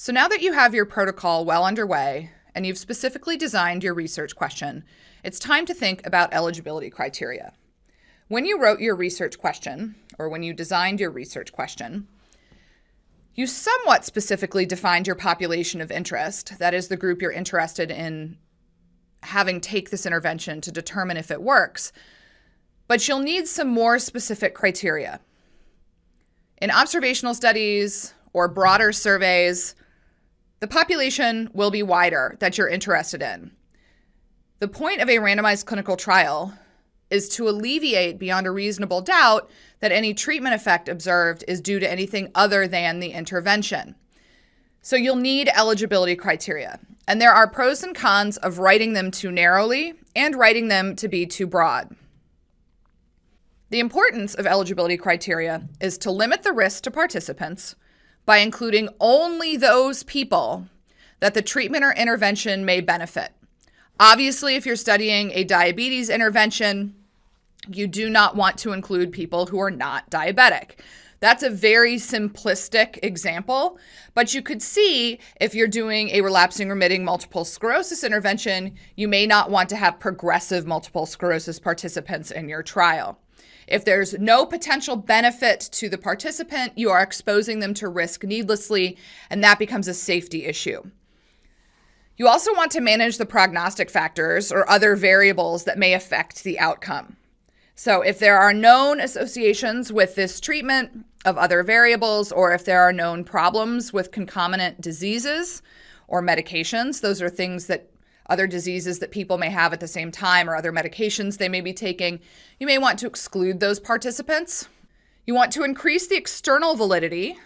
So now that you have your protocol well underway and you've specifically designed your research question, it's time to think about eligibility criteria. When you wrote your research question, or when you designed your research question, you somewhat specifically defined your population of interest, that is the group you're interested in having take this intervention to determine if it works, but you'll need some more specific criteria. In observational studies or broader surveys, the population will be wider that you're interested in. The point of a randomized clinical trial is to alleviate beyond a reasonable doubt that any treatment effect observed is due to anything other than the intervention. So you'll need eligibility criteria, and there are pros and cons of writing them too narrowly and writing them to be too broad. The importance of eligibility criteria is to limit the risk to participants by including only those people that the treatment or intervention may benefit. Obviously, if you're studying a diabetes intervention, you do not want to include people who are not diabetic. That's a very simplistic example, but you could see if you're doing a relapsing remitting multiple sclerosis intervention, you may not want to have progressive multiple sclerosis participants in your trial. If there's no potential benefit to the participant, you are exposing them to risk needlessly, and that becomes a safety issue. You also want to manage the prognostic factors or other variables that may affect the outcome. So if there are known associations with this treatment of other variables, or if there are known problems with concomitant diseases or medications, those are things that other diseases that people may have at the same time or other medications they may be taking, you may want to exclude those participants. You want to increase the external validity,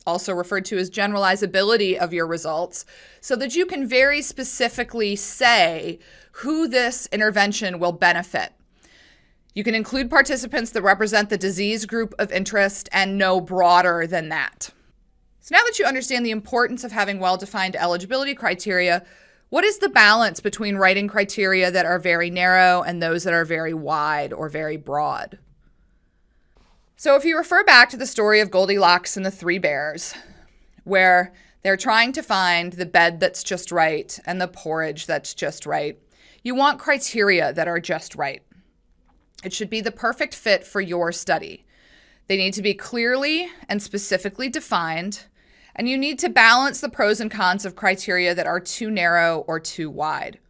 also referred to as generalizability of your results, so that you can very specifically say who this intervention will benefit. You can include participants that represent the disease group of interest and no broader than that. So now that you understand the importance of having well-defined eligibility criteria, what is the balance between writing criteria that are very narrow and those that are very wide or very broad? So if you refer back to the story of Goldilocks and the Three Bears, where they're trying to find the bed that's just right and the porridge that's just right, you want criteria that are just right. It should be the perfect fit for your study. They need to be clearly and specifically defined, and you need to balance the pros and cons of criteria that are too narrow or too wide.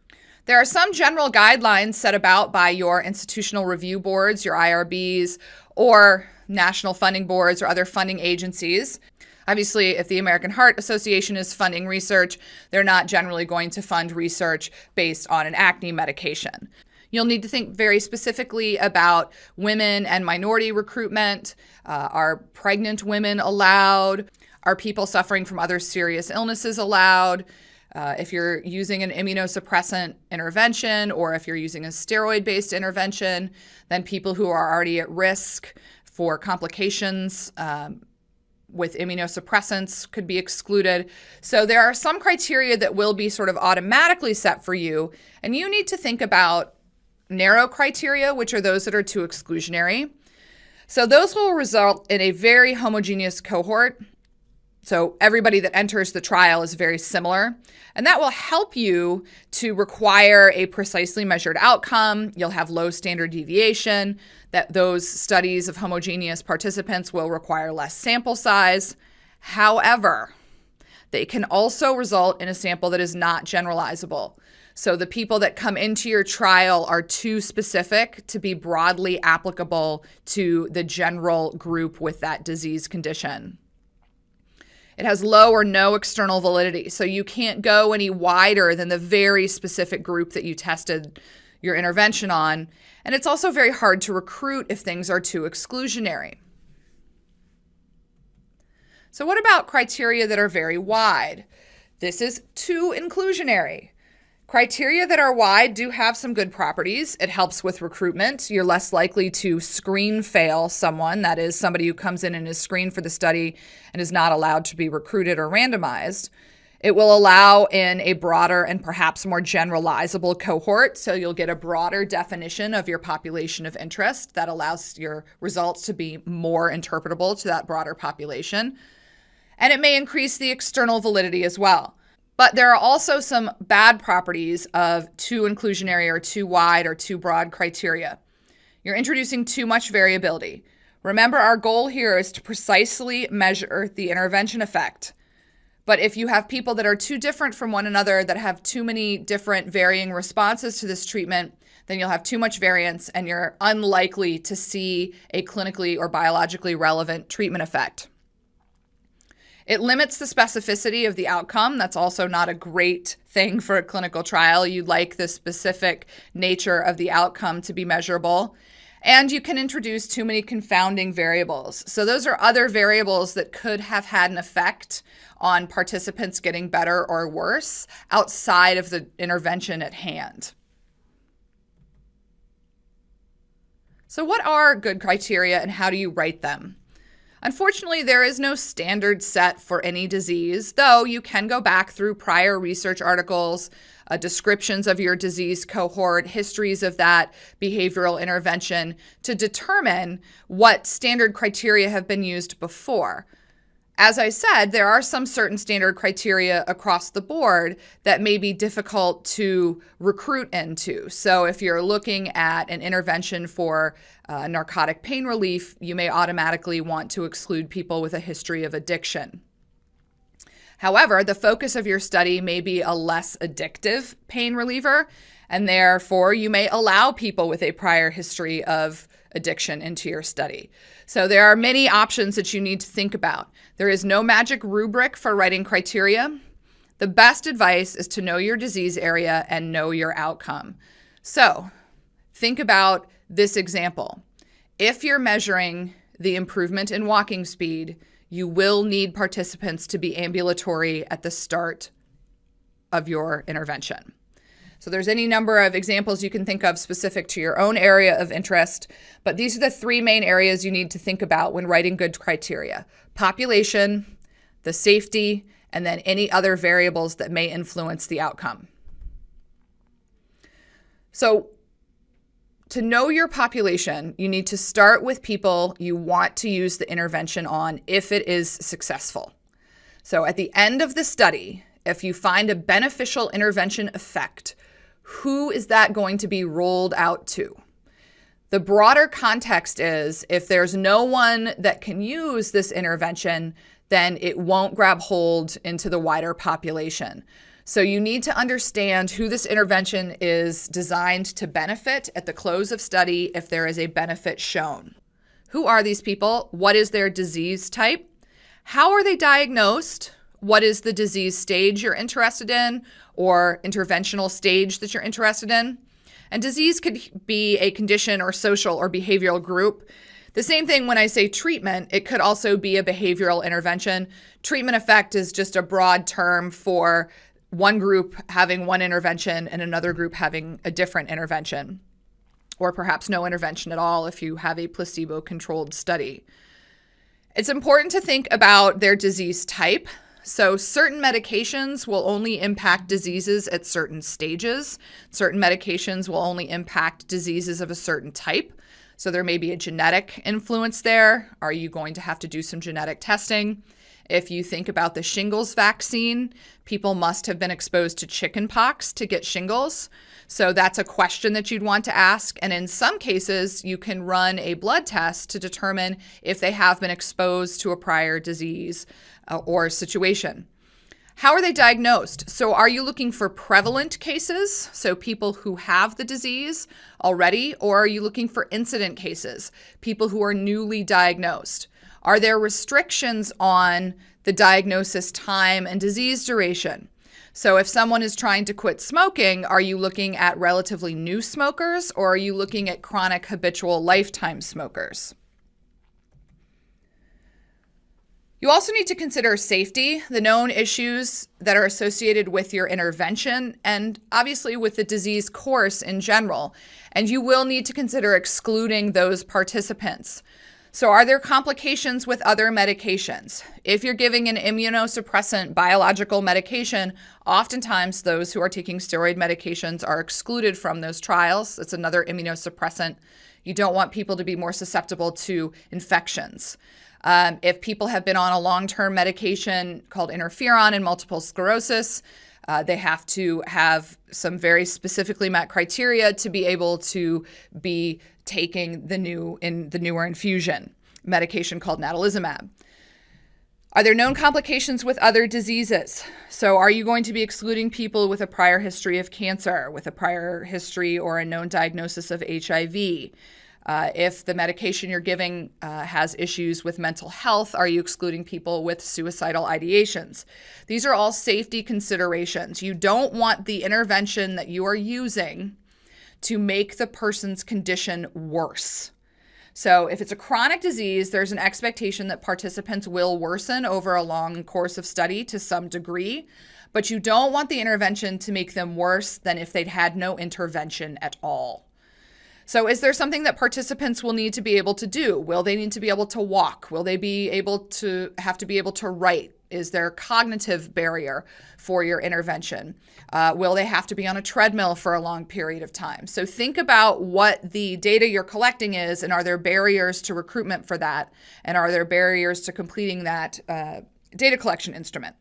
There are some general guidelines set about by your institutional review boards, your IRBs, or national funding boards or other funding agencies. Obviously, if the American Heart Association is funding research, they're not generally going to fund research based on an acne medication. You'll need to think very specifically about women and minority recruitment. Are pregnant women allowed? Are people suffering from other serious illnesses allowed? If you're using an immunosuppressant intervention or if you're using a steroid-based intervention, then people who are already at risk for complications with immunosuppressants could be excluded. So there are some criteria that will be sort of automatically set for you, and you need to think about narrow criteria, which are those that are too exclusionary. So those will result in a very homogeneous cohort. So everybody that enters the trial is very similar, and that will help you to require a precisely measured outcome. You'll have low standard deviation, that those studies of homogeneous participants will require less sample size. However, they can also result in a sample that is not generalizable. So the people that come into your trial are too specific to be broadly applicable to the general group with that disease condition. It has low or no external validity, so you can't go any wider than the very specific group that you tested your intervention on. And it's also very hard to recruit if things are too exclusionary. So what about criteria that are very wide? This is too inclusionary. Criteria that are wide do have some good properties. It helps with recruitment. You're less likely to screen fail someone, that is, somebody who comes in and is screened for the study and is not allowed to be recruited or randomized. It will allow in a broader and perhaps more generalizable cohort, so you'll get a broader definition of your population of interest that allows your results to be more interpretable to that broader population. And it may increase the external validity as well. But there are also some bad properties of too inclusionary or too wide or too broad criteria. You're introducing too much variability. Remember, our goal here is to precisely measure the intervention effect. But if you have people that are too different from one another, that have too many different varying responses to this treatment, then you'll have too much variance and you're unlikely to see a clinically or biologically relevant treatment effect. It limits the specificity of the outcome. That's also not a great thing for a clinical trial. You'd like the specific nature of the outcome to be measurable. And you can introduce too many confounding variables. So those are other variables that could have had an effect on participants getting better or worse outside of the intervention at hand. So what are good criteria and how do you write them? Unfortunately, there is no standard set for any disease, though you can go back through prior research articles, descriptions of your disease cohort, histories of that behavioral intervention to determine what standard criteria have been used before. As I said, there are some certain standard criteria across the board that may be difficult to recruit into. So if you're looking at an intervention for narcotic pain relief, you may automatically want to exclude people with a history of addiction. However, the focus of your study may be a less addictive pain reliever, and therefore you may allow people with a prior history of addiction into your study. So there are many options that you need to think about. There is no magic rubric for writing criteria. The best advice is to know your disease area and know your outcome. So think about this example. If you're measuring the improvement in walking speed, you will need participants to be ambulatory at the start of your intervention. So there's any number of examples you can think of specific to your own area of interest, but these are the three main areas you need to think about when writing good criteria: population, the safety, and then any other variables that may influence the outcome. So to know your population, you need to start with people you want to use the intervention on if it is successful. So at the end of the study, if you find a beneficial intervention effect, who is that going to be rolled out to? The broader context is if there's no one that can use this intervention, then it won't grab hold into the wider population. So you need to understand who this intervention is designed to benefit at the close of study if there is a benefit shown. Who are these people? What is their disease type? How are they diagnosed? What is the disease stage you're interested in or interventional stage that you're interested in? And disease could be a condition or social or behavioral group. The same thing when I say treatment, it could also be a behavioral intervention. Treatment effect is just a broad term for one group having one intervention and another group having a different intervention, or perhaps no intervention at all if you have a placebo-controlled study. It's important to think about their disease type. So certain medications will only impact diseases at certain stages. Certain medications will only impact diseases of a certain type. So there may be a genetic influence there. Are you going to have to do some genetic testing? If you think about the shingles vaccine, people must have been exposed to chickenpox to get shingles. So that's a question that you'd want to ask. And in some cases, you can run a blood test to determine if they have been exposed to a prior disease or situation. How are they diagnosed? So are you looking for prevalent cases, so people who have the disease already, or are you looking for incident cases, people who are newly diagnosed? Are there restrictions on the diagnosis time and disease duration? So if someone is trying to quit smoking, are you looking at relatively new smokers, or are you looking at chronic habitual lifetime smokers? You also need to consider safety, the known issues that are associated with your intervention, and obviously with the disease course in general. And you will need to consider excluding those participants. So are there complications with other medications? If you're giving an immunosuppressant biological medication, oftentimes those who are taking steroid medications are excluded from those trials. It's another immunosuppressant. You don't want people to be more susceptible to infections. If people have been on a long-term medication called interferon in multiple sclerosis, they have to have some very specifically met criteria to be able to be taking the newer infusion medication called natalizumab. Are there known complications with other diseases? So are you going to be excluding people with a prior history of cancer, with a prior history or a known diagnosis of HIV? If the medication you're giving has issues with mental health, are you excluding people with suicidal ideations? These are all safety considerations. You don't want the intervention that you are using to make the person's condition worse. So if it's a chronic disease, there's an expectation that participants will worsen over a long course of study to some degree, but you don't want the intervention to make them worse than if they'd had no intervention at all. So is there something that participants will need to be able to do? Will they need to be able to walk? Will they have to be able to write? Is there a cognitive barrier for your intervention? Will they have to be on a treadmill for a long period of time? So think about what the data you're collecting is, and are there barriers to recruitment for that? And are there barriers to completing that data collection instrument?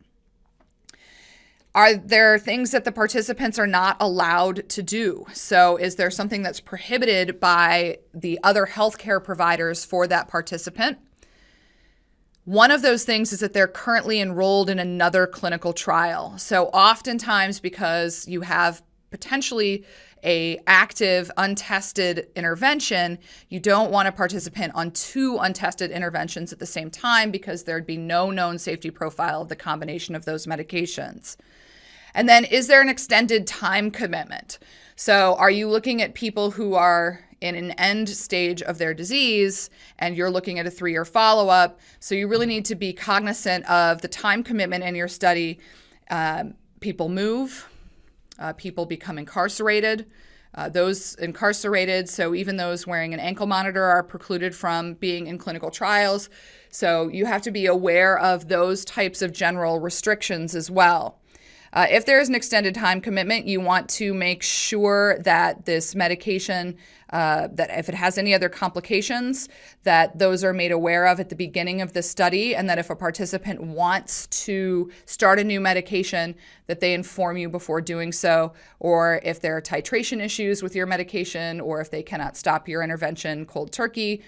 Are there things that the participants are not allowed to do? So is there something that's prohibited by the other healthcare providers for that participant? One of those things is that they're currently enrolled in another clinical trial. So oftentimes, because you have potentially a active untested intervention, you don't want a participant on two untested interventions at the same time, because there'd be no known safety profile of the combination of those medications. And then, is there an extended time commitment? So are you looking at people who are in an end stage of their disease and you're looking at a 3-year follow-up? So you really need to be cognizant of the time commitment in your study. People move, people become incarcerated. Those incarcerated, so even those wearing an ankle monitor, are precluded from being in clinical trials. So you have to be aware of those types of general restrictions as well. If there is an extended time commitment, you want to make sure that this medication, that if it has any other complications, that those are made aware of at the beginning of the study, and that if a participant wants to start a new medication, that they inform you before doing so, or if there are titration issues with your medication, or if they cannot stop your intervention cold turkey,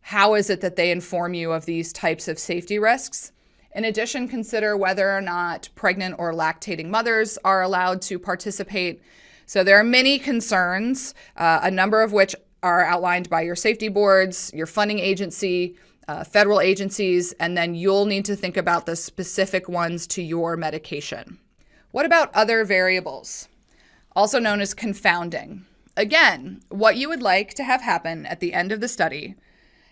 how is it that they inform you of these types of safety risks? In addition, consider whether or not pregnant or lactating mothers are allowed to participate. So there are many concerns, a number of which are outlined by your safety boards, your funding agency, federal agencies, and then you'll need to think about the specific ones to your medication. What about other variables, also known as confounding? Again, what you would like to have happen at the end of the study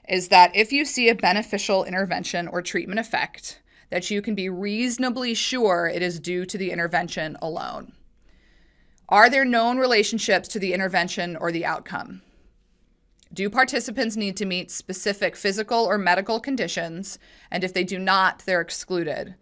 is that if you see a beneficial intervention or treatment effect, that you can be reasonably sure it is due to the intervention alone. Are there known relationships to the intervention or the outcome? Do participants need to meet specific physical or medical conditions? And if they do not, they're excluded.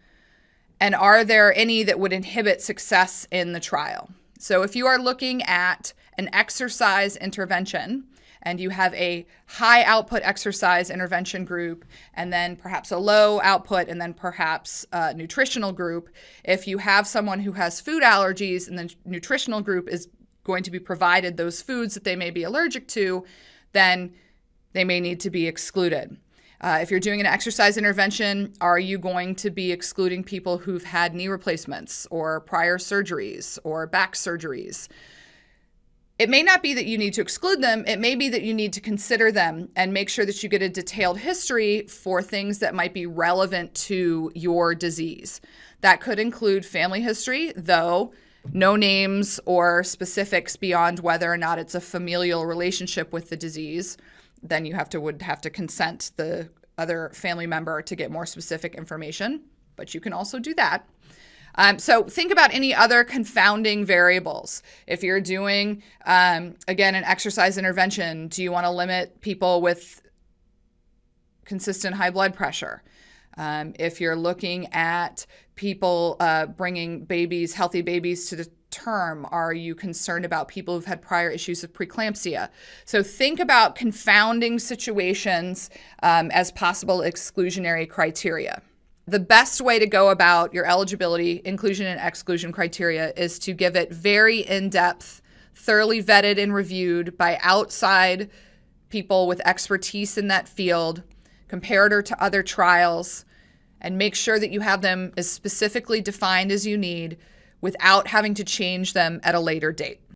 And are there any that would inhibit success in the trial? So if you are looking at an exercise intervention, and you have a high output exercise intervention group, and then perhaps a low output, and then perhaps a nutritional group. If you have someone who has food allergies and the nutritional group is going to be provided those foods that they may be allergic to, then they may need to be excluded. If you're doing an exercise intervention, are you going to be excluding people who've had knee replacements or prior surgeries or back surgeries? It may not be that you need to exclude them. It may be that you need to consider them and make sure that you get a detailed history for things that might be relevant to your disease. That could include family history, though no names or specifics beyond whether or not it's a familial relationship with the disease. Then you would have to consent the other family member to get more specific information, but you can also do that. So think about any other confounding variables. If you're doing, again, an exercise intervention, do you want to limit people with consistent high blood pressure? If you're looking at people bringing babies, healthy babies term? Are you concerned about people who've had prior issues of preeclampsia? So think about confounding situations as possible exclusionary criteria. The best way to go about your eligibility, inclusion, and exclusion criteria is to give it very in-depth, thoroughly vetted and reviewed by outside people with expertise in that field, comparator to other trials, and make sure that you have them as specifically defined as you need without having to change them at a later date.